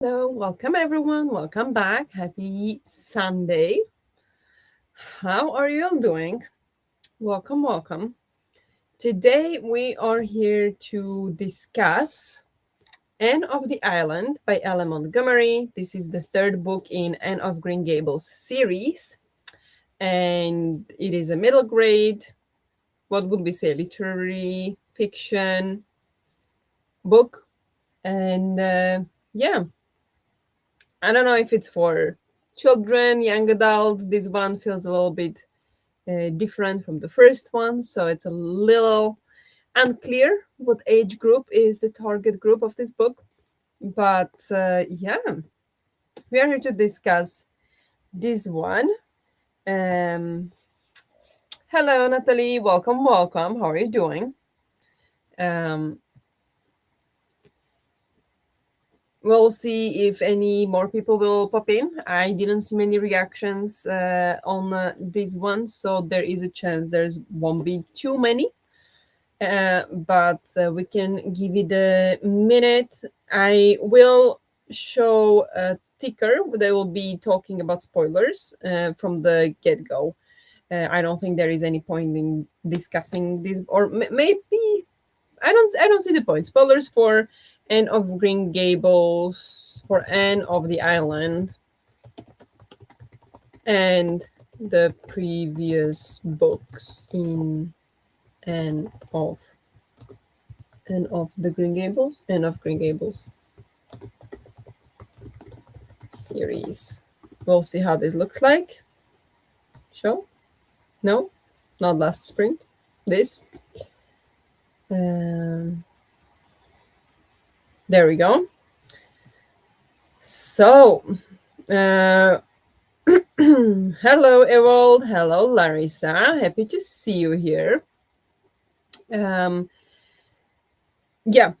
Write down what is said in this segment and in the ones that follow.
Hello, welcome everyone. Welcome back. Happy Sunday. How are you all doing? Welcome, welcome. Today we are here to discuss Anne of the Island by Ella Montgomery. This is the third book in Anne of Green Gables series, and it is a middle grade, what would we say, literary fiction book. And yeah, I don't know if it's for children, young adults. This one feels a little bit different from the first one, so it's a little unclear what age group is the target group of this book. But yeah, we are here to discuss this one. Um, Hello, Natalie. Welcome, welcome. How are you doing? Um, We'll see if any more people will pop in. I didn't see many reactions on this one, so there is a chance won't be too many. But we can give it a minute. I will show a ticker. They will be talking about spoilers from the get-go. I don't think there is any point in discussing this, or maybe I don't see the point. Spoilers for Anne of Green Gables, for Anne of the Island, and the previous books in Anne of the Green Gables, Anne of Green Gables series. We'll see how this looks like. Show? No, not last spring. This. There we go. So, hello, Ewald. Hello, Larissa. Happy to see you here. Yeah,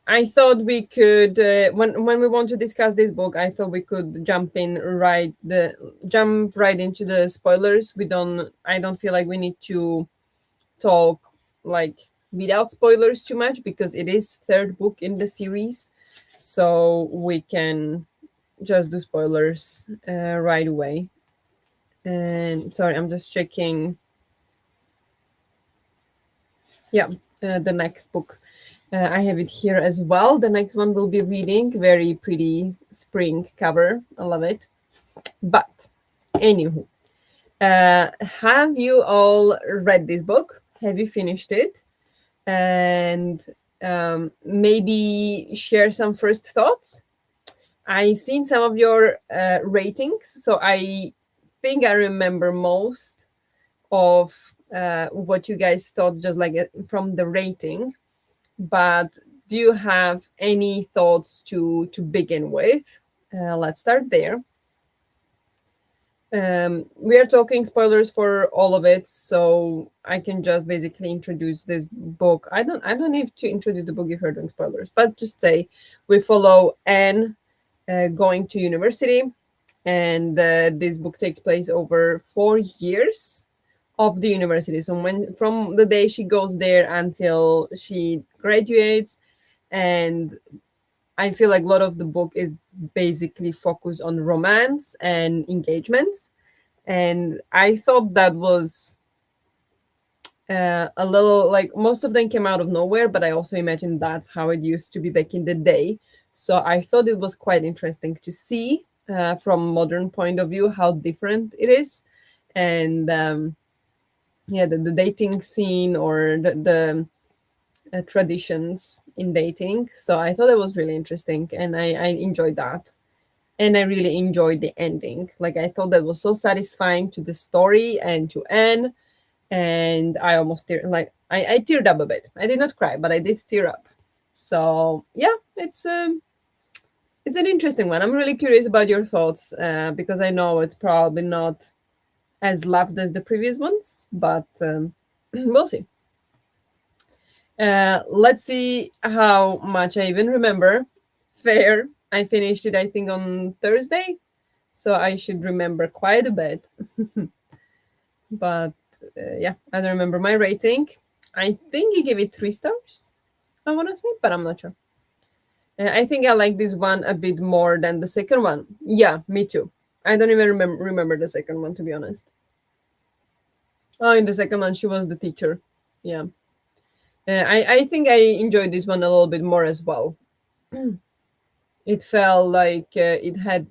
I thought we could when we want to discuss this book, I thought we could jump right into the spoilers. I don't feel like we need to talk like without spoilers too much, because it is third book in the series, so we can just do spoilers right away. And sorry, I'm just checking. Yeah, the next book. I have it here as well. The next one we'll be reading. Very pretty spring cover. I love it. But anywho, have you all read this book? Have you finished it? And maybe share some first thoughts. I seen some of your ratings, so I think I remember most of what you guys thought, just like from the rating. But do you have any thoughts to begin with? Let's start there. We are talking spoilers for all of it, so I can just basically introduce this book. I don't need to introduce the book if you're doing spoilers, but just say we follow Anne going to university, and this book takes place over 4 years of the university. So from the day she goes there until she graduates. And I feel like a lot of the book is basically focused on romance and engagements. And I thought that was a little like, most of them came out of nowhere, but I also imagine that's how it used to be back in the day. So I thought it was quite interesting to see from modern point of view how different it is. And yeah, the dating scene, or the traditions in dating. So I thought it was really interesting, and I enjoyed that. And I really enjoyed the ending. Like, I thought that was so satisfying to the story and to Anne. And I almost I teared up a bit. I did not cry, but I did tear up. So yeah, it's an interesting one. I'm really curious about your thoughts, because I know it's probably not as loved as the previous ones, but we'll see. Let's see how much I even remember. Fair. I finished it, I think, on Thursday, so I should remember quite a bit. But yeah, I don't remember my rating. I think you gave it 3 stars, I want to say, but I'm not sure. I think I like this one a bit more than the second one. Yeah, me too. I don't even remember the second one, to be honest. Oh, in the second one, she was the teacher. Yeah. I think I enjoyed this one a little bit more as well. It felt like it had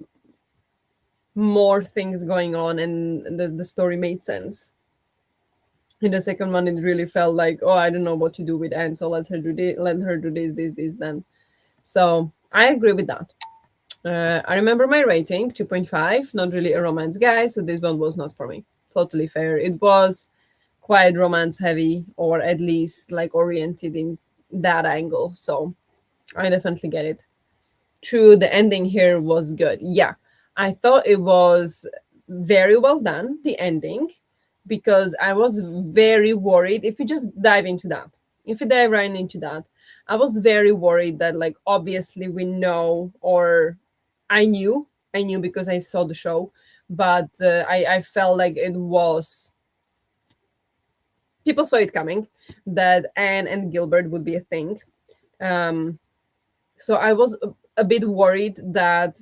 more things going on, and the story made sense. In the second one, it really felt like, oh, I don't know what to do with Anne, so let her do this, then. So I agree with that. I remember my rating 2.5. Not really a romance guy, so this one was not for me. Totally fair. It was quite romance heavy, or at least like oriented in that angle. So I definitely get it. True, the ending here was good. Yeah, I thought it was very well done, the ending, because I was very worried. If we just dive into that, if we dive right into that, I was very worried that, like, obviously we know, or I knew, I knew because I saw the show, but I felt like it was, people saw it coming, that Anne and Gilbert would be a thing. Um, so I was a bit worried that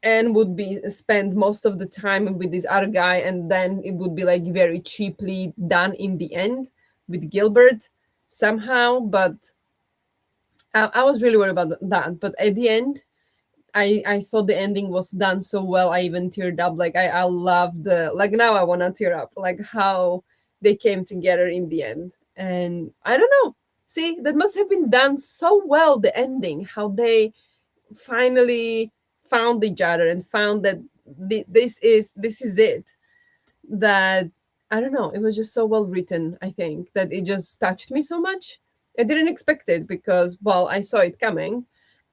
and would be spend most of the time with this other guy, and then it would be like very cheaply done in the end with Gilbert somehow. But I was really worried about that. But at the end, I thought the ending was done so well. I even teared up. Like I love the, like, now I want to tear up, like how they came together in the end. And I don't know, see, that must have been done so well, the ending, how they finally found each other and found that this is it. That, I don't know, it was just so well written. I think that it just touched me so much. I didn't expect it because, well, I saw it coming,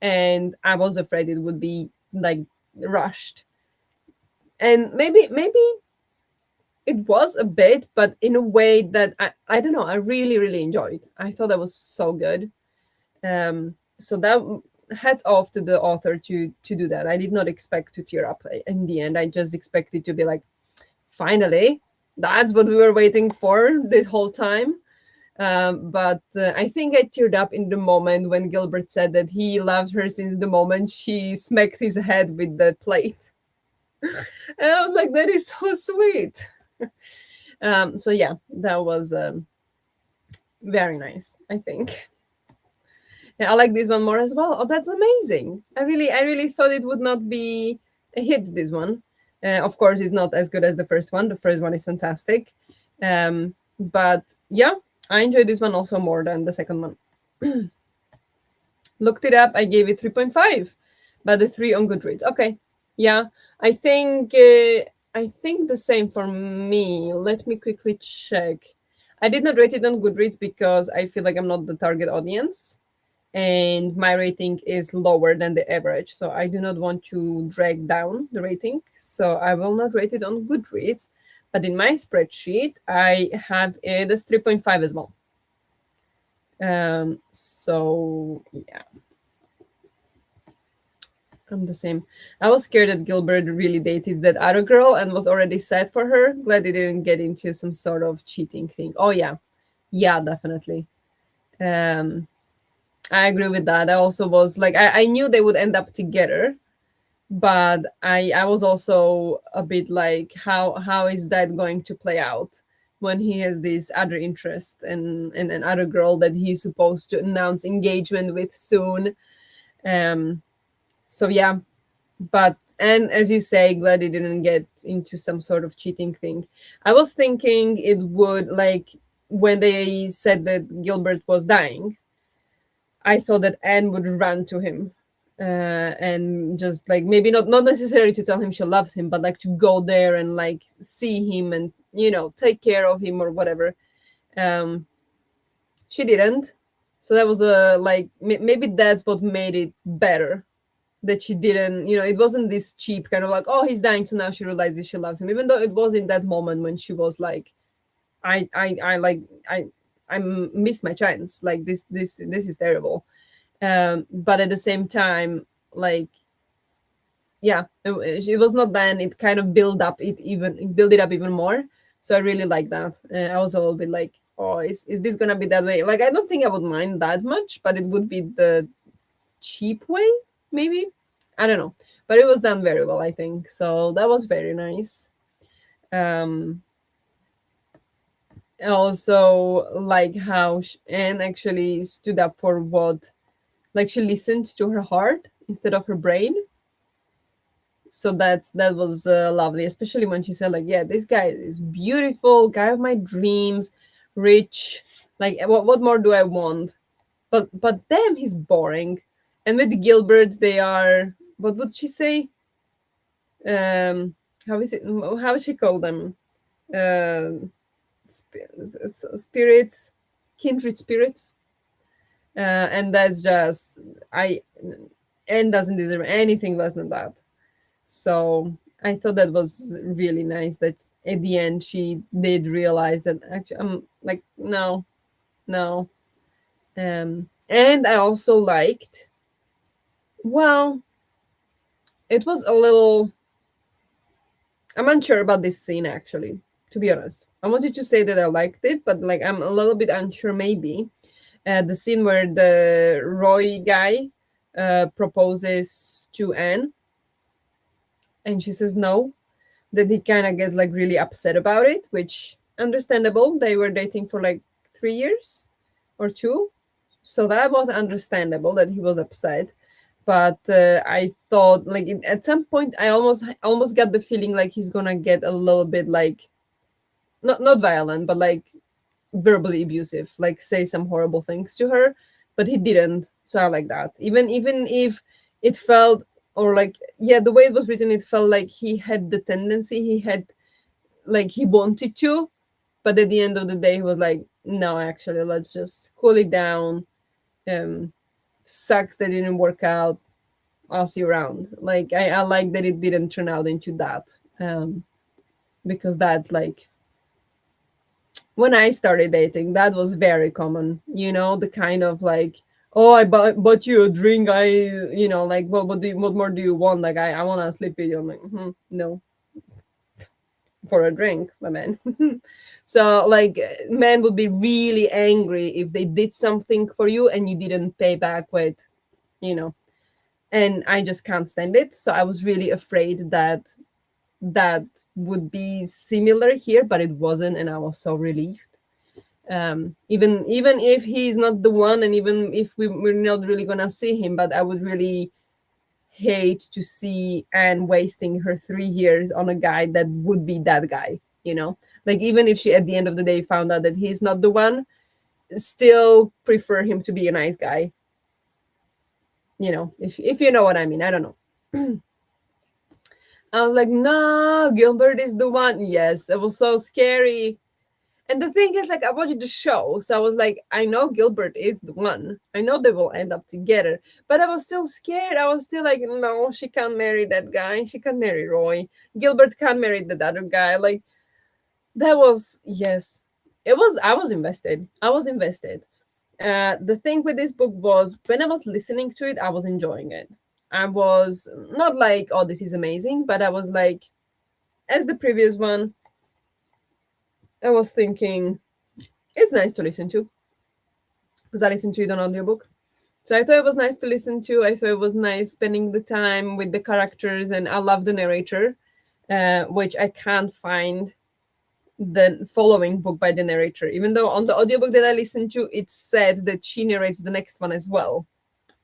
and I was afraid it would be like rushed. And maybe it was a bit, but in a way that I don't know, I really enjoyed. I thought that was so good. So that, hats off to the author to do that. I did not expect to tear up in the end. I just expected to be like, finally, that's what we were waiting for this whole time. But I think I teared up in the moment when Gilbert said that he loved her since the moment she smacked his head with the plate. And I was like, that is so sweet. So yeah, that was very nice, I think. Yeah, I like this one more as well. Oh, that's amazing. I really thought it would not be a hit, this one. Of course, it's not as good as the first one. The first one is fantastic. But yeah, I enjoyed this one also more than the second one. Looked it up. I gave it 3.5, but the 3 on Goodreads. Okay. Yeah, I think the same for me. Let me quickly check. I did not rate it on Goodreads because I feel like I'm not the target audience, and my rating is lower than the average. So I do not want to drag down the rating. So I will not rate it on Goodreads. But in my spreadsheet, I have it as 3.5 as well. So yeah, I'm the same. I was scared that Gilbert really dated that other girl and was already set for her. Glad they didn't get into some sort of cheating thing. Oh yeah, yeah, definitely. Um, I agree with that. I also was like, I knew they would end up together, but I was also a bit like, how is that going to play out when he has this other interest and an other girl that he's supposed to announce engagement with soon. So yeah, but, and as you say, glad he didn't get into some sort of cheating thing. I was thinking it would, like, when they said that Gilbert was dying, I thought that Anne would run to him, and just like, maybe not necessarily to tell him she loves him, but like to go there and like see him and, take care of him or whatever. Um, she didn't, so that was a, like, maybe that's what made it better, that she didn't, it wasn't this cheap kind of like, oh, he's dying, so now she realizes she loves him, even though it was in that moment when she was like, I like, I missed my chance, like this is terrible. But at the same time, like, yeah, it was not, then it kind of build it up even more. So I really like that. I was a little bit like, oh, is this gonna be that way? Like, I don't think I would mind that much, but it would be cheap way, maybe. I don't know, but it was done very well, I think. So that was very nice. Um, I also like how Anne actually stood up for what, like she listened to her heart instead of her brain. So that was lovely, especially when she said like, yeah, this guy is beautiful, guy of my dreams, rich, like what more do I want? But damn, he's boring. And with Gilbert, they are, what would she say, um how is it, how would she call them, uh spirits, kindred spirits. And that's just, I and doesn't deserve anything less than that. So I thought that was really nice that at the end she did realize that actually I'm like, no, no. And I also liked, well, it was a little, I'm unsure about this scene actually, to be honest. I wanted to say that I liked it, but like I'm a little bit unsure maybe. The scene where the Roy guy proposes to Anne and she says no, that he kind of gets like really upset about it, which understandable. They were dating for like 3 years or two, so that was understandable that he was upset. But I thought like at some point I almost got the feeling like he's gonna get a little bit like, not violent, but like verbally abusive, like say some horrible things to her. But he didn't, so I like that. Even if it felt, or like, yeah, the way it was written, it felt like he had the tendency, he had, like he wanted to, but at the end of the day he was like, no, actually, let's just cool it down. um Sucks that it didn't work out, I'll see you around. Like I like that it didn't turn out into that. Because that's like, when I started dating, that was very common. The kind of like, oh, I bought you a drink. Like, what more do you want? Like, I want to sleep with you. I'm like, no, for a drink, my man. So, like, men would be really angry if they did something for you and you didn't pay back with, you know, and I just can't stand it. So I was really afraid that that would be similar here, but it wasn't, and I was so relieved. Even if he's not the one, and even if we're not really gonna see him, but I would really hate to see Anne wasting her 3 years on a guy that would be that guy. Like, even if she at the end of the day found out that he's not the one, still prefer him to be a nice guy. If you know what I mean. I don't know. I was like, no, Gilbert is the one. Yes, it was so scary. And the thing is, like, I watched the show, so I was like, I know Gilbert is the one. I know they will end up together. But I was still scared. I was still like, no, she can't marry that guy. She can't marry Roy. Gilbert can't marry that other guy. Like, that was, yes. I was invested. I was invested. The thing with this book was, when I was listening to it, I was enjoying it. I was not like, oh, this is amazing, but I was like, as the previous one, I was thinking, it's nice to listen to, because I listened to it on audiobook. So I thought it was nice to listen to. I thought it was nice spending the time with the characters, and I love the narrator, which I can't find the following book by the narrator. Even though on the audiobook that I listened to, it said that she narrates the next one as well.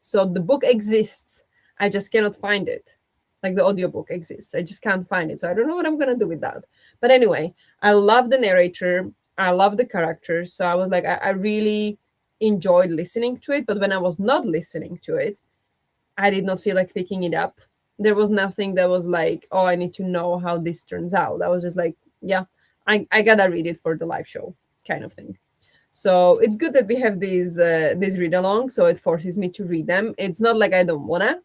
So the book exists. I just cannot find it. Like, the audiobook exists. I just can't find it. So I don't know what I'm going to do with that. But anyway, I love the narrator. I love the characters. So I was like, I really enjoyed listening to it. But when I was not listening to it, I did not feel like picking it up. There was nothing that was like, oh, I need to know how this turns out. I was just like, yeah, I gotta read it for the live show kind of thing. So it's good that we have these read along. So it forces me to read them. It's not like I don't wanna.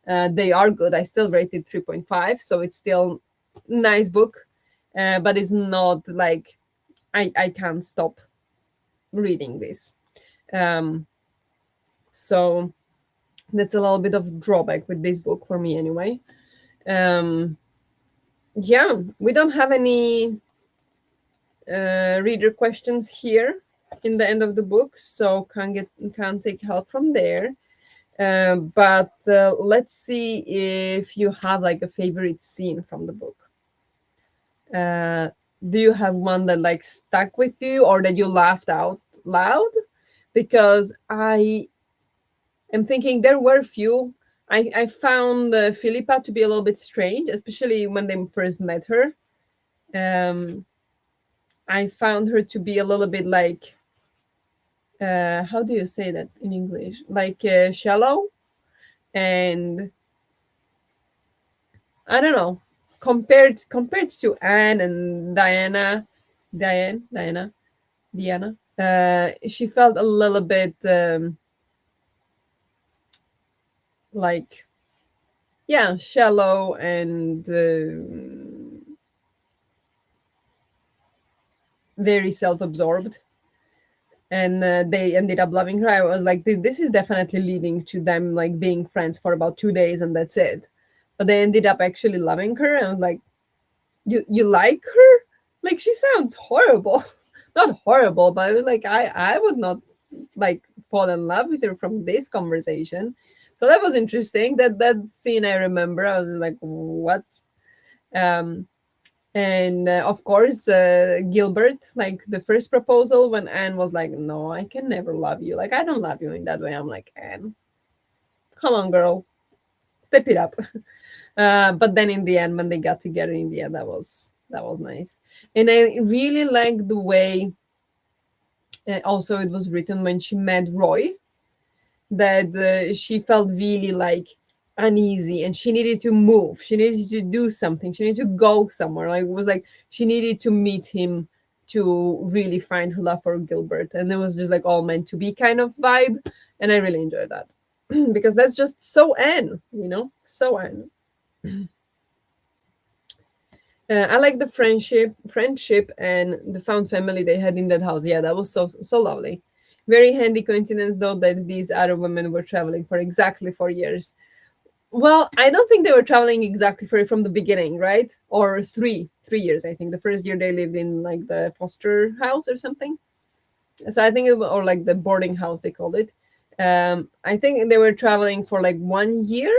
They are good. I still rated 3.5, so it's still nice book, but it's not like I can't stop reading this. So that's a little bit of drawback with this book for me anyway. Yeah, we don't have any reader questions here in the end of the book, so can't take help from there. But let's see if you have like a favorite scene from the book. Uh, do you have one that like stuck with you or that you laughed out loud? Because I am thinking there were few. I found Philippa to be a little bit strange, especially when they first met her. Um, I found her to be a little bit like, how do you say that in English? Like shallow, and I don't know. Compared to Anne and Diana, she felt a little bit like, yeah, shallow and very self-absorbed. And they ended up loving her. I was like, this is definitely leading to them like being friends for about 2 days and that's it. But they ended up actually loving her, and I was like, you like her? Like she sounds horrible. Not horrible, but I was like, I would not like fall in love with her from this conversation. So that was interesting. That scene I remember. I was like, what? Um, and of course, Gilbert, like the first proposal when Anne was like, "No, I can never love you. Like I don't love you in that way." I'm like, Anne, come on, girl, step it up. But then in the end, when they got together, in the end, that was nice, and I really like the way. Also, it was written when she met Roy, that she felt really like uneasy and she needed to move, she needed to do something, she needed to go somewhere. Like it was like she needed to meet him to really find her love for Gilbert, and it was just like all meant to be kind of vibe, and I really enjoyed that. Because that's just so Anne, so Anne. I like the friendship and the found family they had in that house. Yeah, that was so lovely. Very handy coincidence though that these other women were traveling for exactly 4 years. Well, I don't think they were traveling exactly from the beginning, right? Or 3 years. I think the first year they lived in like the foster house or something. So I think or like the boarding house they called it. I think they were traveling for like 1 year,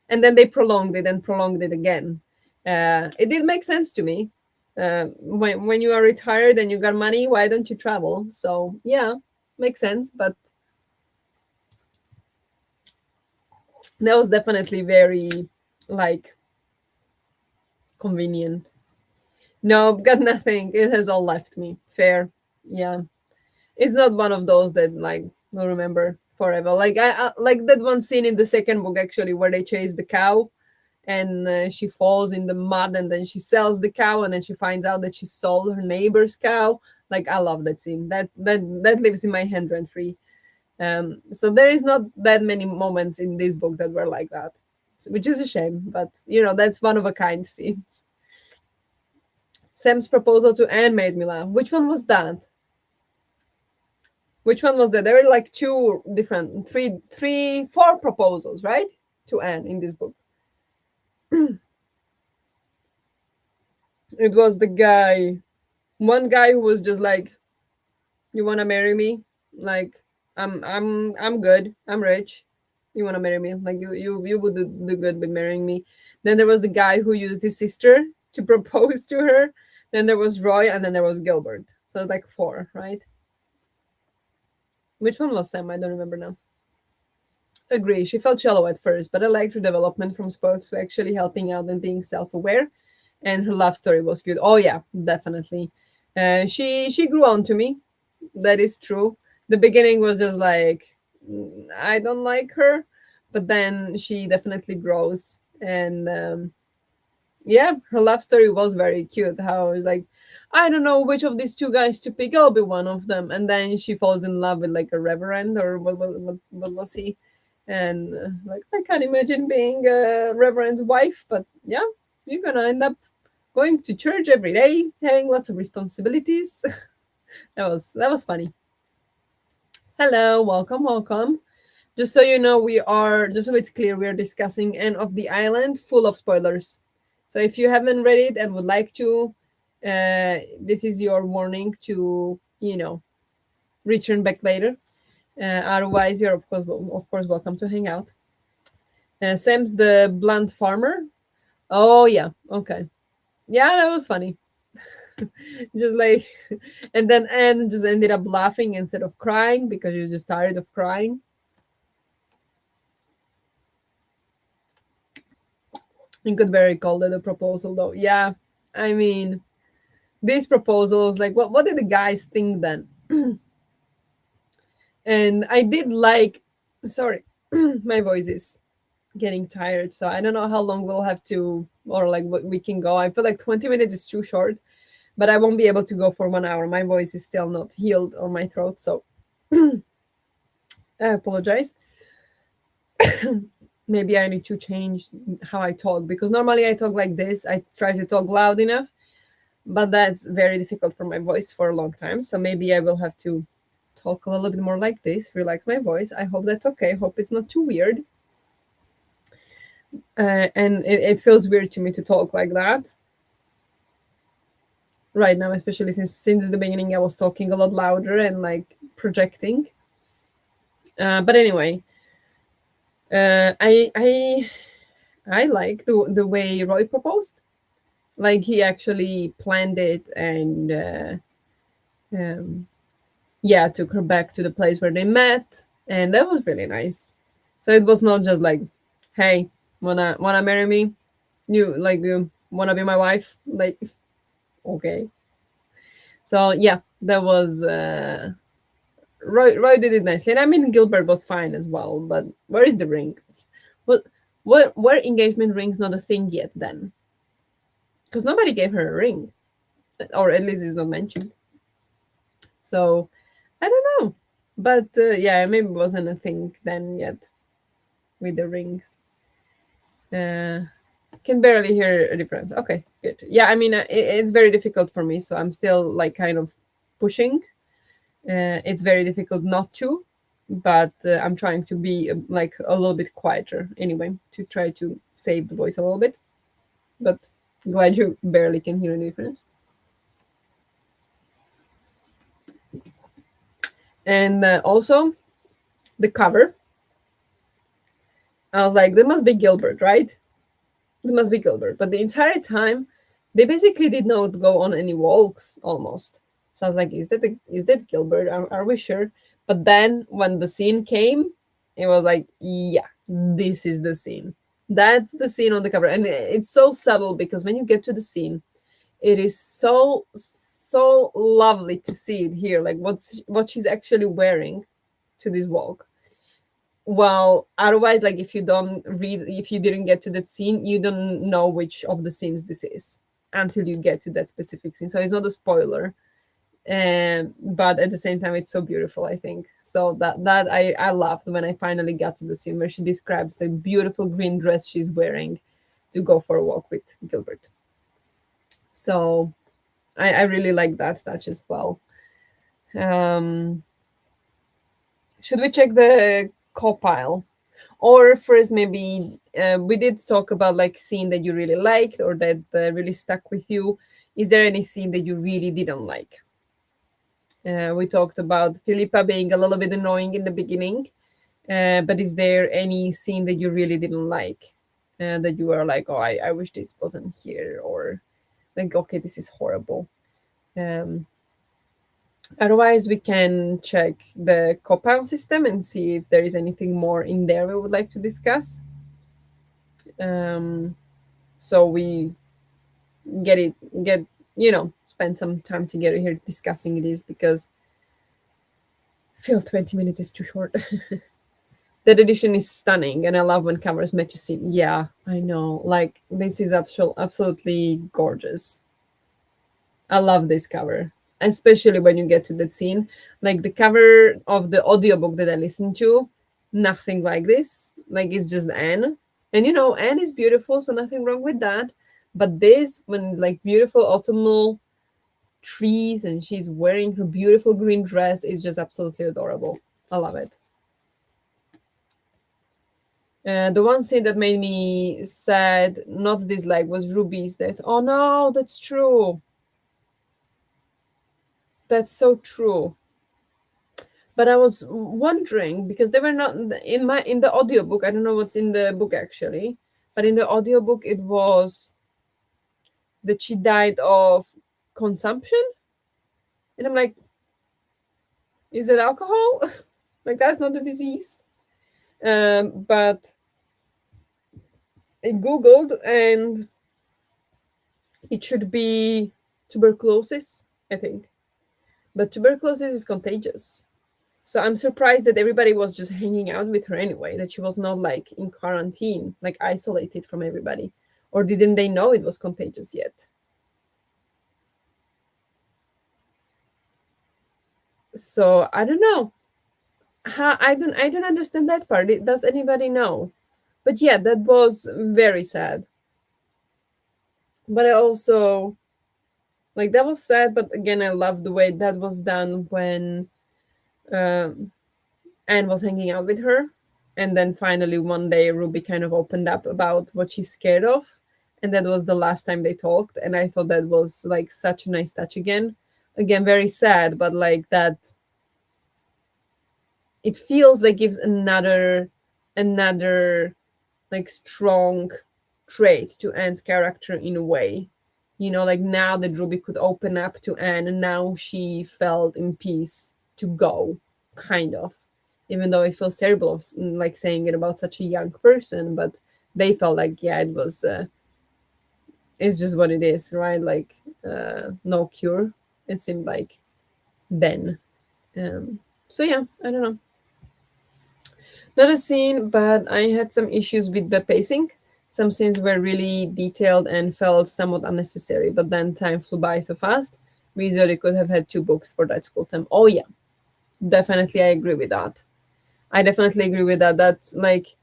and then they prolonged it and prolonged it again. It did make sense to me. When you are retired and you got money, why don't you travel? So yeah, makes sense. But that was definitely very like convenient. No, got nothing. It has all left me. Fair. Yeah, it's not one of those that like will remember forever. Like I like that one scene in the second book actually where they chase the cow, and she falls in the mud, and then she sells the cow, and then she finds out that she sold her neighbor's cow. Like I love that scene. That lives in my hand rent free. So there is not that many moments in this book that were like that, which is a shame. But that's one of a kind scenes. Sam's proposal to Anne made me laugh. Which one was that? Which one was that? There were like two different, three, four proposals, right? To Anne in this book. It was the guy, one guy who was just like, "You want to marry me? Like, I'm good. I'm rich. You want to marry me? Like, you would do good with marrying me." Then there was the guy who used his sister to propose to her. Then there was Roy, and then there was Gilbert. So like four, right? Which one was Sam? I don't remember now. Agree. She felt shallow at first, but I liked her development from sports to actually helping out and being self-aware. And her love story was good. Oh yeah, definitely. She grew on to me. That is true. The beginning was just like, I don't like her, but then she definitely grows. And yeah, her love story was very cute. How like, I don't know which of these two guys to pick. I'll be one of them. And then she falls in love with like a reverend, or what was he? And like I can't imagine being a reverend's wife, but yeah, you're gonna end up going to church every day, having lots of responsibilities. That was funny. Hello, welcome. Just so you know, just so it's clear, we are discussing End of the Island, full of spoilers. So if you haven't read it and would like to, this is your warning to return back later. Otherwise, you're of course welcome to hang out. Sam's the blunt farmer. Oh yeah, okay, yeah, that was funny. Just like, and then Anne just ended up laughing instead of crying because she was just tired of crying. You could very call it a proposal, though. Yeah, I mean, these proposals, like, what did the guys think then? And I did like, sorry, my voice is getting tired, so I don't know how long we'll have to, or like what we can go. I feel like 20 minutes is too short, but I won't be able to go for 1 hour. My voice is still not healed on my throat, so I apologize. Maybe I need to change how I talk because normally I talk like this. I try to talk loud enough, but that's very difficult for my voice for a long time. So maybe I will have to talk a little bit more like this, relax my voice. I hope that's okay. Hope it's not too weird. And it feels weird to me to talk like that right now, especially since the beginning I was talking a lot louder and like projecting. But anyway, I like the way Roy proposed. Like he actually planned it and um, yeah, took her back to the place where they met, and that was really nice. So it was not just like, "Hey, wanna marry me? You wanna be my wife?" Like, okay. So yeah, that was Roy did it nicely, and I mean Gilbert was fine as well. But where is the ring? Well, what were engagement rings not a thing yet then? Because nobody gave her a ring, or at least it's not mentioned. So I don't know, but yeah, maybe it wasn't a thing then yet with the rings. Uh, can barely hear a difference. Okay, good. Yeah, I mean, it's very difficult for me, so I'm still like kind of pushing. It's very difficult not to, but I'm trying to be like a little bit quieter anyway to try to save the voice a little bit. But glad you barely can hear any difference. And also the cover. I was like, there must be Gilbert, right? It must be Gilbert. But the entire time, they basically did not go on any walks almost. So I was like, is that Gilbert? Are we sure? But then when the scene came, it was like, yeah, this is the scene. That's the scene on the cover. And it's so subtle because when you get to the scene, it is so lovely to see it here, like what she's actually wearing to this walk. Well, otherwise, like if you didn't get to that scene, you don't know which of the scenes this is until you get to that specific scene. So it's not a spoiler, and but at the same time, it's so beautiful. I think so that I loved when I finally got to the scene where she describes the beautiful green dress she's wearing to go for a walk with Gilbert. So I really like that touch as well. Um, should we check the co-pile? Or first, maybe we did talk about like scene that you really liked or that really stuck with you. Is there any scene that you really didn't like? We talked about Philippa being a little bit annoying in the beginning, but is there any scene that you really didn't like? That you were like, oh, I wish this wasn't here, or like, okay, this is horrible. Um, Otherwise, we can check the copile system and see if there is anything more in there we would like to discuss. Um, so we get it, get, spend some time together here discussing this because I feel 20 minutes is too short. That edition is stunning, and I love when covers match a scene. Yeah, I know. Like, this is absolutely gorgeous. I love this cover, especially when you get to that scene. Like the cover of the audiobook that I listened to, nothing like this. Like it's just Anne. And Anne is beautiful, so nothing wrong with that. But this, when like beautiful autumnal trees and she's wearing her beautiful green dress, is just absolutely adorable. I love it. The one scene that made me sad, not dislike, was Ruby's death. Oh no, that's true. That's so true. But I was wondering because they were not in the audiobook. I don't know what's in the book actually, but in the audiobook it was that she died of consumption, and I'm like, is it alcohol? Like that's not a disease. But I googled and it should be tuberculosis, I think. But tuberculosis is contagious. So I'm surprised that everybody was just hanging out with her anyway, that she was not like in quarantine, like isolated from everybody. Or didn't they know it was contagious yet? So I don't know. I don't understand that part. Does anybody know? But yeah, that was very sad. But I also like that was sad, but again I love the way that was done when um Anne was hanging out with her. And then finally, one day, Ruby kind of opened up about what she's scared of. And that was the last time they talked. And I thought that was like such a nice touch again. Again, very sad, but like that, it feels like gives another like strong trait to Anne's character in a way. Like now that Ruby could open up to Anne, and now she felt in peace to go, kind of. Even though it feels terrible of like saying it about such a young person, but they felt like yeah, it was. It's just what it is, right? Like no cure. It seemed like then. So yeah, I don't know. Not a scene, but I had some issues with the pacing. Some scenes were really detailed and felt somewhat unnecessary, but then time flew by so fast. We easily could have had two books for that school term. Oh, yeah, definitely. I agree with that. I definitely agree with that. That's like,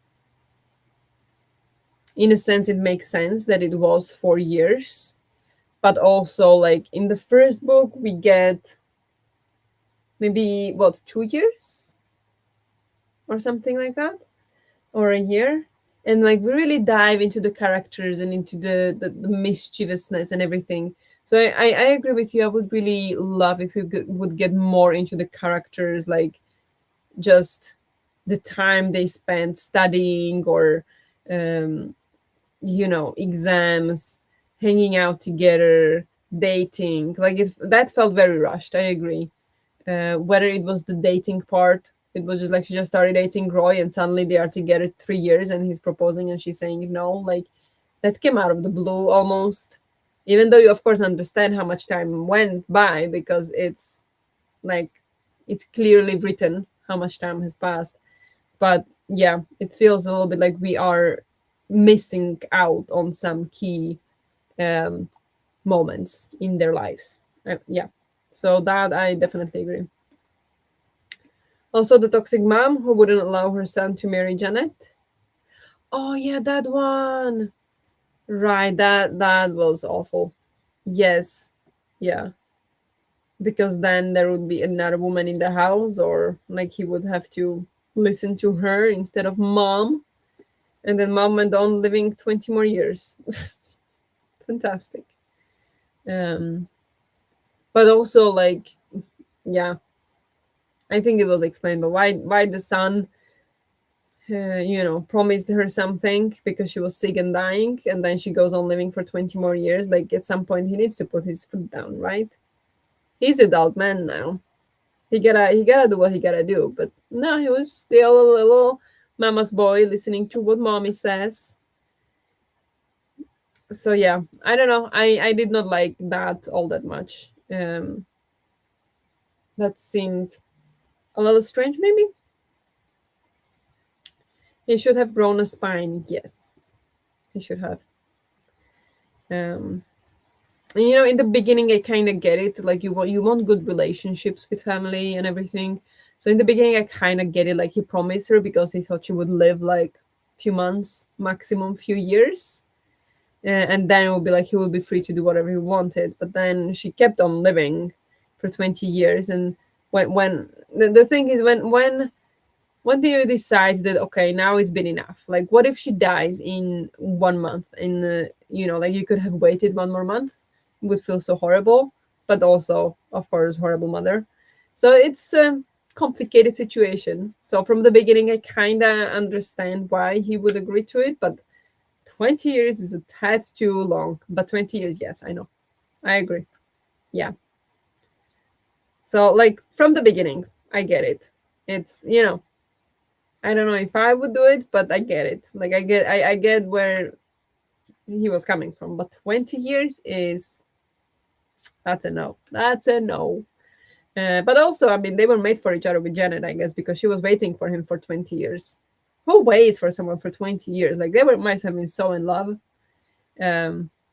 in a sense, it makes sense that it was 4 years, but also, like, in the first book, we get maybe, what, 2 years or something like that? Or a year, and like we really dive into the characters and into the mischievousness and everything. So I agree with you. I would really love if we would get more into the characters, like just the time they spent studying or um, exams, hanging out together, dating. Like that felt very rushed. I agree. Whether it was the dating part, it was just like she just started dating Roy and suddenly they are together 3 years and he's proposing and she's saying no. Like that came out of the blue almost. Even though you of course understand how much time went by because like it's clearly written how much time has passed. But yeah, it feels a little bit like we are missing out on some key um, moments in their lives. Yeah, so that I definitely agree. Also, the toxic mom who wouldn't allow her son to marry Janet. Oh yeah, that one. Right, that was awful. Yes, yeah, because then there would be another woman in the house, or like he would have to listen to her instead of mom, and then mom went on living 20 more years. Fantastic. Um, but also like, yeah, I think it was explained, but why the son promised her something because she was sick and dying, and then she goes on living for 20 more years. Like at some point, he needs to put his foot down, right? He's adult man now. He gotta do what he gotta do. But no, he was still a little mama's boy listening to what mommy says. So yeah, I don't know. I did not like that all that much. That seemed a little strange, maybe. He should have grown a spine. Yes, he should have. Um, in the beginning I kind of get it, like you want good relationships with family and everything. So in the beginning I kind of get it, like he promised her because he thought she would live like few months, maximum few years, and then it would be like he would be free to do whatever he wanted. But then she kept on living for 20 years, and when the thing is, when do you decide that okay, now it's been enough? Like what if she dies in 1 month, in like you could have waited 1 more month. It would feel so horrible, but also of course horrible mother. So it's complicated situation. So from the beginning, I kind of understand why he would agree to it, but 20 years is a tad too long. But 20 years, yes, I know. I agree. Yeah. So, like, from the beginning, I get it. It's, I don't know if I would do it, but I get it. Like, I get where he was coming from. But 20 years is, that's a no. That's a no. But also, I mean, they were made for each other with Janet, I guess, because she was waiting for him for 20 years. Who waits for someone for 20 years? Like, they were might have been so in love.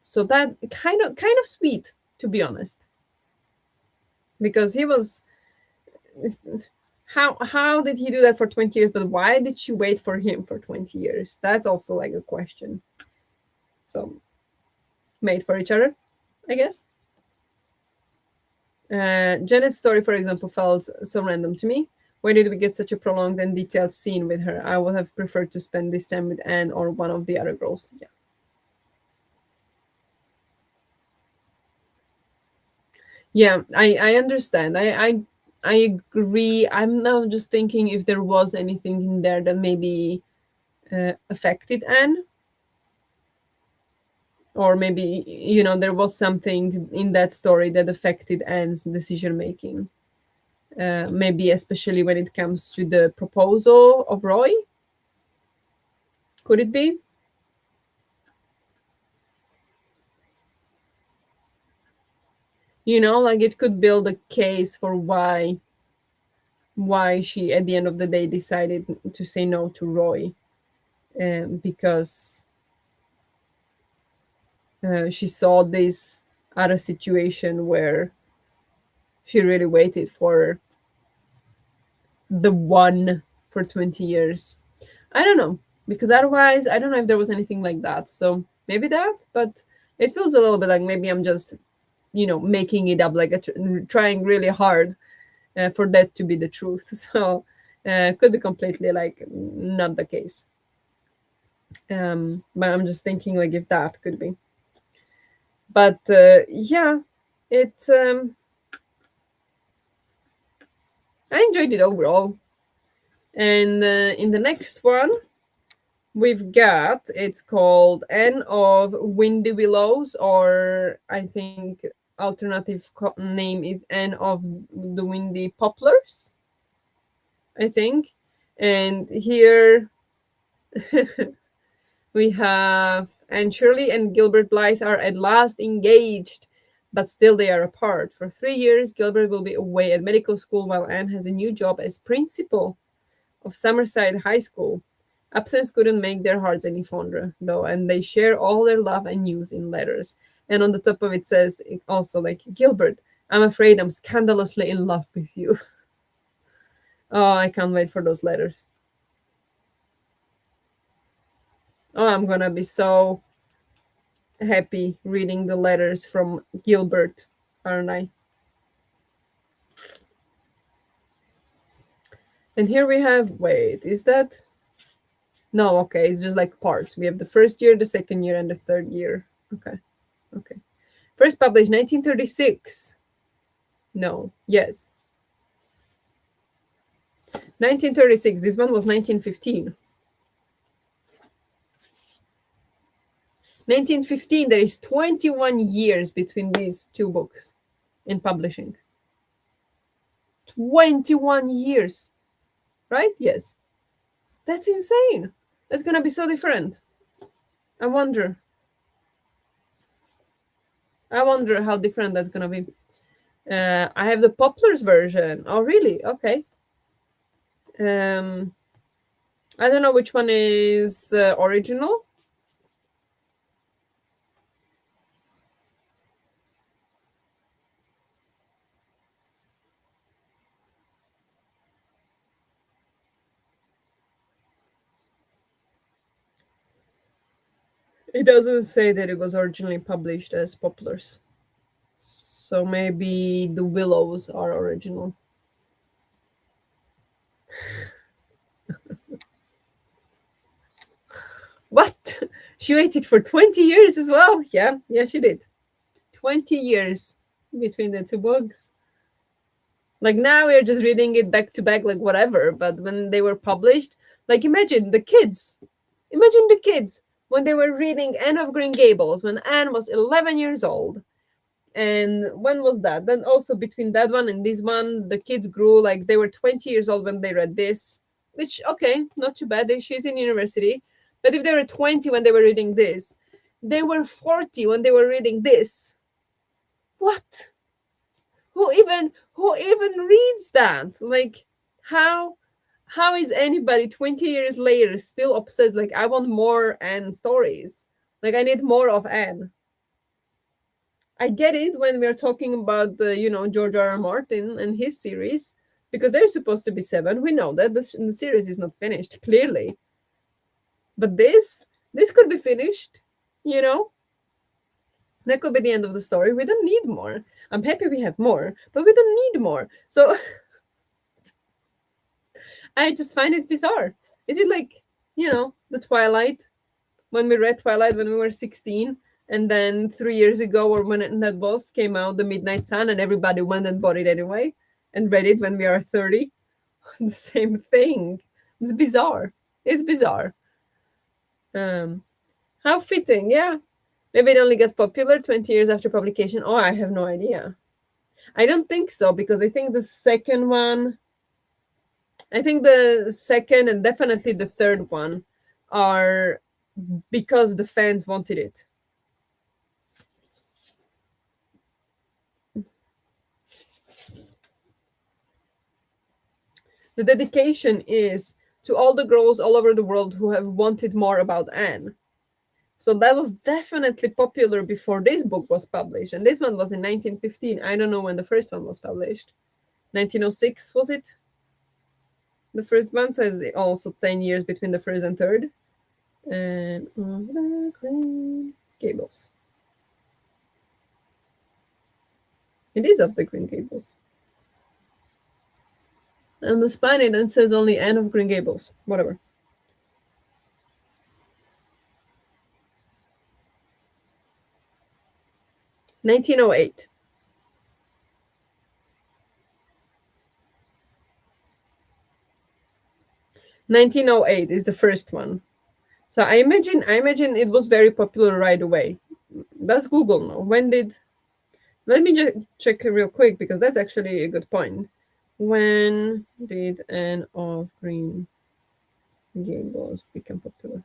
So that kind of sweet, to be honest, because he was. How did he do that for 20 years? But why did she wait for him for 20 years? That's also like a question. So, made for each other, I guess. Janet's story, for example, felt so random to me. Why did we get such a prolonged and detailed scene with her? I would have preferred to spend this time with Anne or one of the other girls. Yeah. Yeah, I understand. I agree. I'm now just thinking if there was anything in there that maybe affected Anne, or maybe there was something in that story that affected Anne's decision making. Maybe especially when it comes to the proposal of Roy. Could it be? Like it could build a case for why she at the end of the day decided to say no to Roy, because she saw this other situation where she really waited for the one for 20 years. I don't know, because otherwise I don't know if there was anything like that. So maybe that, but it feels a little bit like maybe I'm just making it up, like trying really hard for that to be the truth. So could be completely like not the case. But I'm just thinking like if that could be. But yeah, it. I enjoyed it overall. And in the next one, we've got, it's called Anne of Windy Willows, or I think alternative name is Anne of the Windy Poplars, I think. And here we have Anne Shirley and Gilbert Blythe are at last engaged, but still they are apart. For 3 years, Gilbert will be away at medical school while Anne has a new job as principal of Summerside High School. Absence couldn't make their hearts any fonder, though, and they share all their love and news in letters. And on the top of it says also like, Gilbert, I'm afraid I'm scandalously in love with you. Oh, I can't wait for those letters. Oh, I'm gonna be so happy reading the letters from Gilbert, aren't I? And here we have, wait, is that? No, okay, it's just like parts. We have the first year, the second year, and the third year. Okay, okay. First published 1936. No, yes. 1936. This one was 1915. 1915, there is 21 years between these two books in publishing. 21 years, right? Yes. That's insane. That's going to be so different. I wonder. I wonder how different that's going to be. I have the Poplars version. Oh, really? Okay. Um, I don't know which one is original. It doesn't say that it was originally published as Poplars. So maybe the Willows are original. What? She waited for 20 years as well? Yeah, she did. 20 years between the two books. Like now we're just reading it back to back, like whatever. But when they were published, like imagine the kids when they were reading Anne of Green Gables when Anne was 11 years old. And when was that? Then also between that one and this one, the kids grew, like they were 20 years old when they read this, which, okay, not too bad. She's in university. But if they were 20 when they were reading this, they were 40 when they were reading this. What? Who even reads that? Like, how how is anybody 20 years later still obsessed? Like, I want more Anne stories. Like, I need more of Anne. I get it when we're talking about the, George R. R. Martin and his series, because they're supposed to be seven. We know that the series is not finished, clearly. But this could be finished, you know? That could be the end of the story. We don't need more. I'm happy we have more, but we don't need more. So I just find it bizarre. Is it like, the Twilight? When we read Twilight when we were 16, and then 3 years ago, or when that was, came out, The Midnight Sun, and everybody went and bought it anyway and read it when we are 30. The same thing. It's bizarre. It's bizarre. Um, how fitting, yeah. Maybe it only gets popular 20 years after publication. Oh, I have no idea. I don't think so, because I think the second and definitely the third one are because the fans wanted it. The dedication is to all the girls all over the world who have wanted more about Anne. So that was definitely popular before this book was published. And this one was in 1915. I don't know when the first one was published. 1906, was it? The first one, so it's also 10 years between the first and third. And of the Green Gables. It is of the Green Gables. And the spine then says only Anne of Green Gables. Whatever. $1908. 1908 is the first one. So I imagine it was very popular right away. Does Google know? When did Let me just check real quick, because that's actually a good point. When did Anne of Green Gables become popular?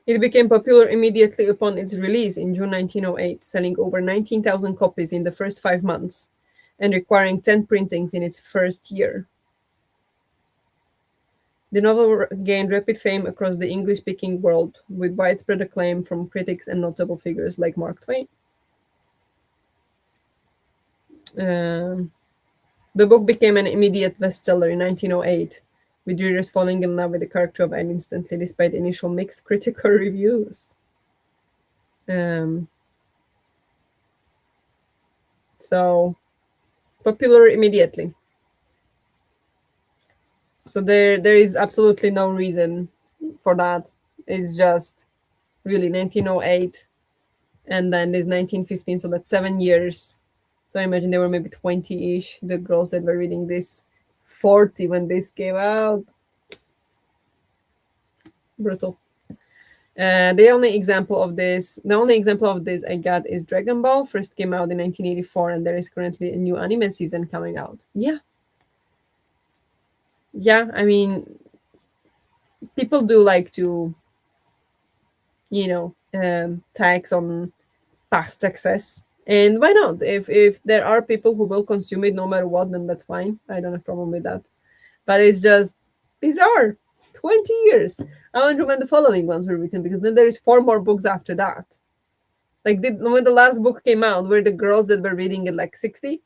It became popular immediately upon its release in June 1908, selling over 19,000 copies in the first 5 months and requiring 10 printings in its first year. The novel gained rapid fame across the English-speaking world, with widespread acclaim from critics and notable figures like Mark Twain. The book became an immediate bestseller in 1908, with readers falling in love with the character of Anne instantly, despite initial mixed critical reviews. So, popular immediately. So there is absolutely no reason for that. It's just really 1908, and then there's 1915, so that's 7 years. So I imagine they were maybe 20-ish, the girls that were reading this, 40 when this came out. Brutal. The only example of this I got is Dragon Ball. First came out in 1984, and there is currently a new anime season coming out. Yeah, I mean, people do like to, tax on past success, and why not? If there are people who will consume it no matter what, then that's fine. I don't have a problem with that. But it's just bizarre. 20 years. I wonder when the following ones were written, because then there is 4 more books after that. Like, when the last book came out, were the girls that were reading it like 60?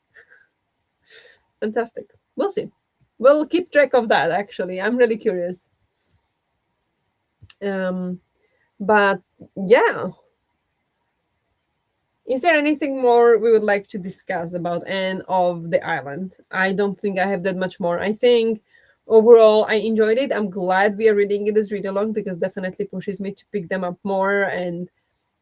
Fantastic. We'll see. We'll keep track of that, actually. I'm really curious. But yeah. Is there anything more we would like to discuss about Anne of the Island? I don't think I have that much more. I think overall I enjoyed it. I'm glad we are reading it as read along, because definitely pushes me to pick them up more and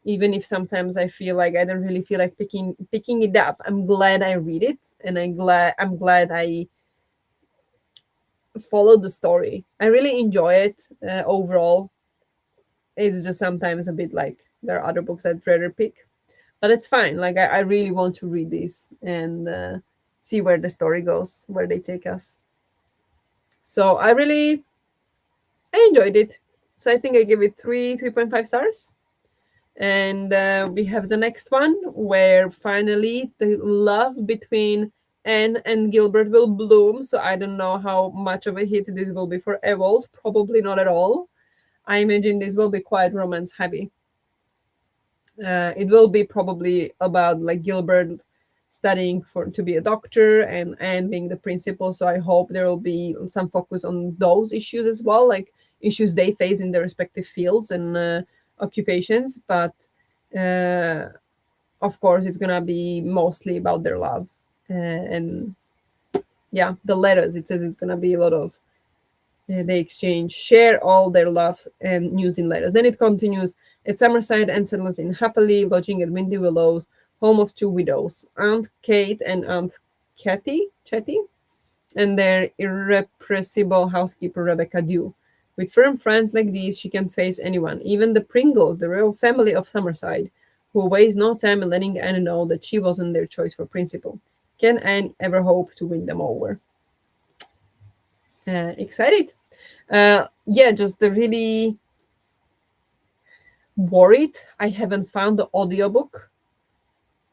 even if sometimes I feel like I don't really feel like picking it up. I'm glad I read it, and I'm glad I followed the story. I really enjoy it overall. It's just sometimes a bit like there are other books I'd rather pick, but it's fine. Like I really want to read this and see where the story goes, where they take us. So I enjoyed it. So I think I give it 3.5 stars. And we have the next one where finally the love between Anne and Gilbert will bloom. So I don't know how much of a hit this will be for Evolve. Probably not at all. I imagine this will be quite romance heavy. It will be probably about like Gilbert studying for to be a doctor and Anne being the principal. So I hope there will be some focus on those issues as well, like issues they face in their respective fields and occupations. But uh, of course, it's gonna be mostly about their love. And yeah, the letters. It says it's gonna be a lot of they exchange, share all their love and news in letters. Then it continues at Summerside and settles in happily, lodging at Windy Willows, home of two widows, Aunt Kate and Aunt Chetty, and their irrepressible housekeeper Rebecca Dew. With firm friends like these, she can face anyone, even the Pringles, the royal family of Summerside, who wastes no time in letting Anne know that she wasn't their choice for principal. Can Anne ever hope to win them over? Excited. Yeah, just the really worried I haven't found the audiobook.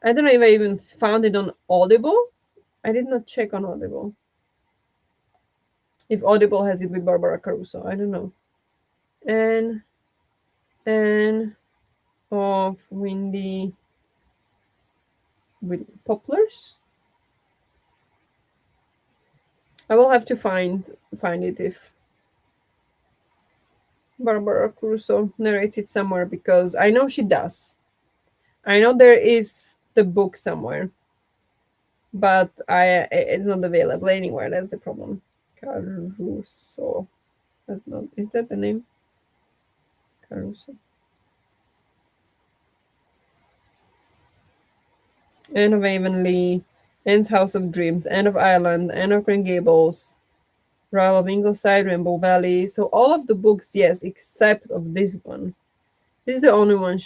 I don't know if I even found it on Audible. I did not check on Audible. If Audible has it with Barbara Caruso, I don't know. And of Windy with Poplars. I will have to find it if Barbara Caruso narrates it somewhere because I know she does. I know there is the book somewhere, but it's not available anywhere. That's the problem. Caruso. That's not. Is that the name? Caruso. Anne of Avonlea, Anne's House of Dreams, Anne of Ireland, Anne of Green Gables, Ryle of Ingleside, Rainbow Valley. So all of the books, yes, except of this one. This is the only one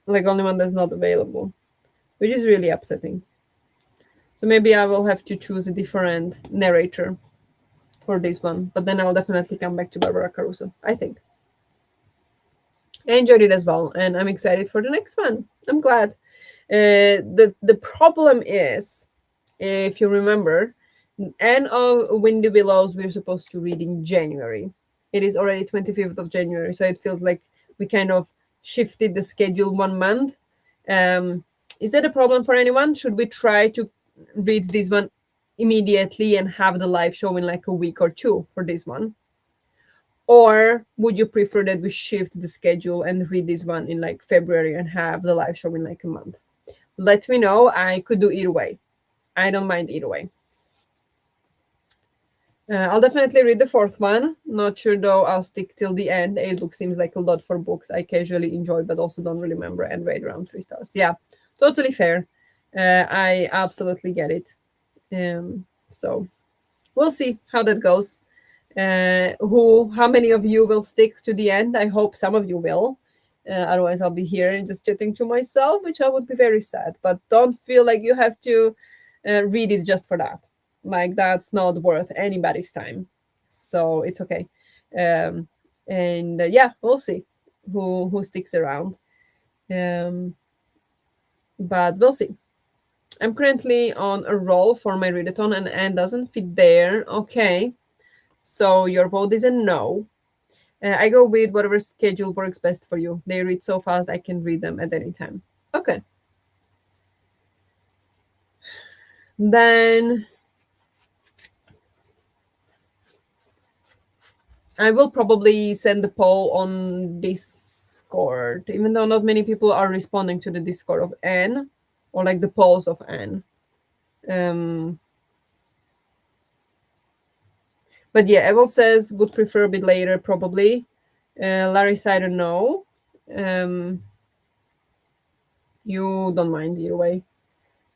only one that's not available, which is really upsetting. So maybe I will have to choose a different narrator for this one, but then I'll definitely come back to Barbara Caruso, I think. I enjoyed it as well, and I'm excited for the next one. I'm glad. The problem is, if you remember, End of Windy Willows we're supposed to read in January. It is already 25th of January, so it feels like we kind of shifted the schedule 1 month. Is that a problem for anyone? Should we try to read this one immediately and have the live show in like a week or two for this one? Or would you prefer that we shift the schedule and read this one in like February and have the live show in like a month? Let me know. I could do either way. I don't mind either way. I'll definitely read the fourth one. Not sure though. I'll stick till the end. 8 book seems like a lot for books I casually enjoy, but also don't really remember and rate around 3 stars. Yeah, totally fair. I absolutely get it. So we'll see how that goes. How many of you will stick to the end? I hope some of you will. Otherwise, I'll be here and just chatting to myself, which I would be very sad. But don't feel like you have to read it just for that. Like that's not worth anybody's time. So it's okay. And yeah, we'll see who sticks around. Um, but we'll see. I'm currently on a roll for my readathon, and Anne doesn't fit there. Okay, so your vote is a no. I go with whatever schedule works best for you. They read so fast I can read them at any time. Okay. Then I will probably send the poll on Discord, even though not many people are responding to the Discord of Anne or like the polls of Anne. But yeah, Eval says would prefer a bit later, probably. Larry said no. um, you don't mind either way.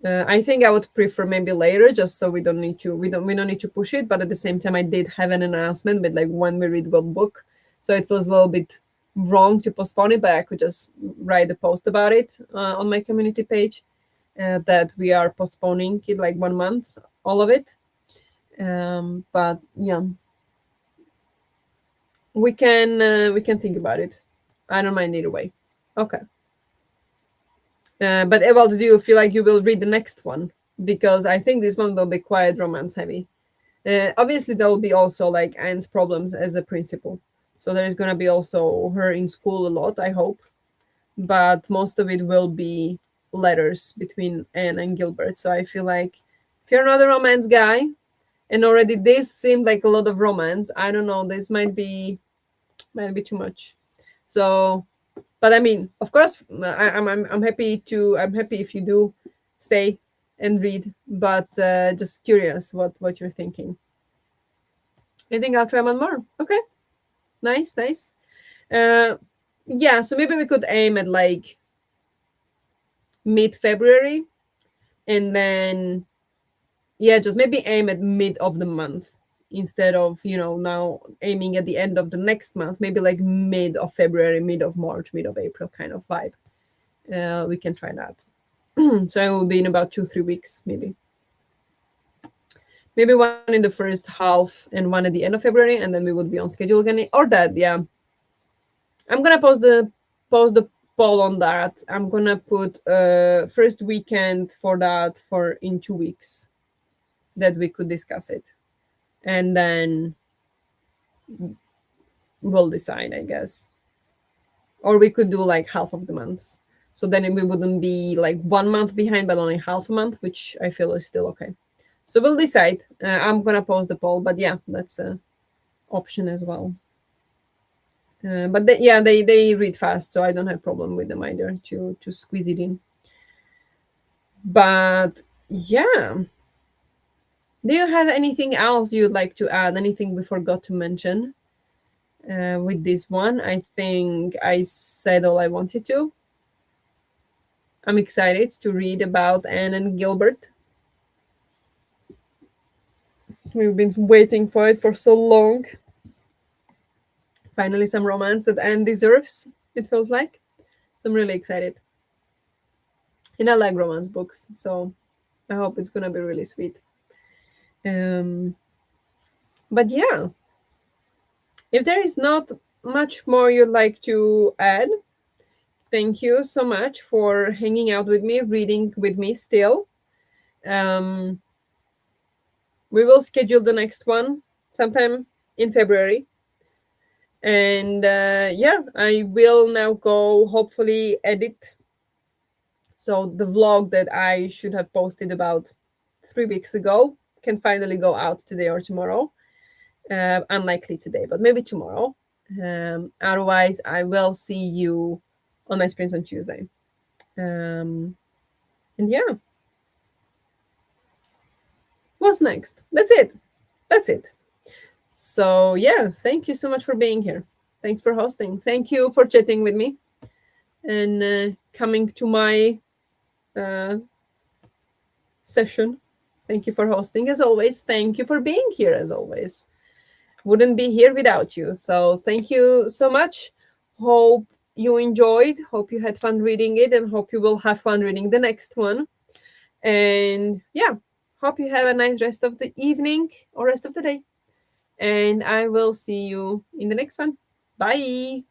I think I would prefer maybe later, just so we don't need to push it. But at the same time, I did have an announcement with like when we read what book, so it was a little bit wrong to postpone it. But I could just write a post about it on my community page, that we are postponing it like 1 month, all of it. But yeah, we can think about it. I don't mind either way. Okay. But Ewald, do you feel like you will read the next one? Because I think this one will be quite romance heavy. Obviously, there will be also like Anne's problems as a principal. So there is going to be also her in school a lot, I hope. But most of it will be letters between Anne and Gilbert. So I feel like if you're not a romance guy, and already this seemed like a lot of romance, I don't know, this might be too much. So, but I mean, of course, I'm happy if you do stay and read, but just curious what you're thinking. I think I'll try one more. Okay, nice, nice. Uh, yeah, so maybe we could aim at like mid-February, and then yeah, just maybe aim at mid of the month instead of now aiming at the end of the next month. Maybe like mid of February, mid of March, mid of April kind of vibe. We can try that. So it will be in about 2-3 weeks, maybe one in the first half and one at the end of February, and then we would be on schedule again, or that. Yeah, I'm gonna post the poll on that. I'm gonna put first weekend for that for in 2 weeks, that we could discuss it, and then we'll decide, I guess. Or we could do like half of the months, so then we wouldn't be like 1 month behind but only half a month, which I feel is still okay. So we'll decide. I'm gonna post the poll, but yeah, that's a option as well. But they read fast, so I don't have problem with them either to squeeze it in. But yeah, do you have anything else you'd like to add? Anything we forgot to mention with this one? I think I said all I wanted to. I'm excited to read about Anne and Gilbert. We've been waiting for it for so long. Finally, some romance that Anne deserves, it feels like. So I'm really excited. And I like romance books, so I hope it's gonna be really sweet. Um, but yeah, if there is not much more you'd like to add, thank you so much for hanging out with me, reading with me still. Um, we will schedule the next one sometime in February. And yeah, I will now go hopefully edit. So the vlog that I should have posted about 3 weeks ago can finally go out today or tomorrow. Unlikely today, but maybe tomorrow. Otherwise, I will see you on my sprints on Tuesday. And yeah, what's next? That's it. That's it. So yeah, thank you so much for being here. Thanks for hosting. Thank you for chatting with me and coming to my uh, session. Thank you for hosting as always. Thank you for being here as always. Wouldn't be here without you. So thank you so much. Hope you enjoyed. Hope you had fun reading it, and hope you will have fun reading the next one. And yeah, hope you have a nice rest of the evening or rest of the day. And I will see you in the next one. Bye.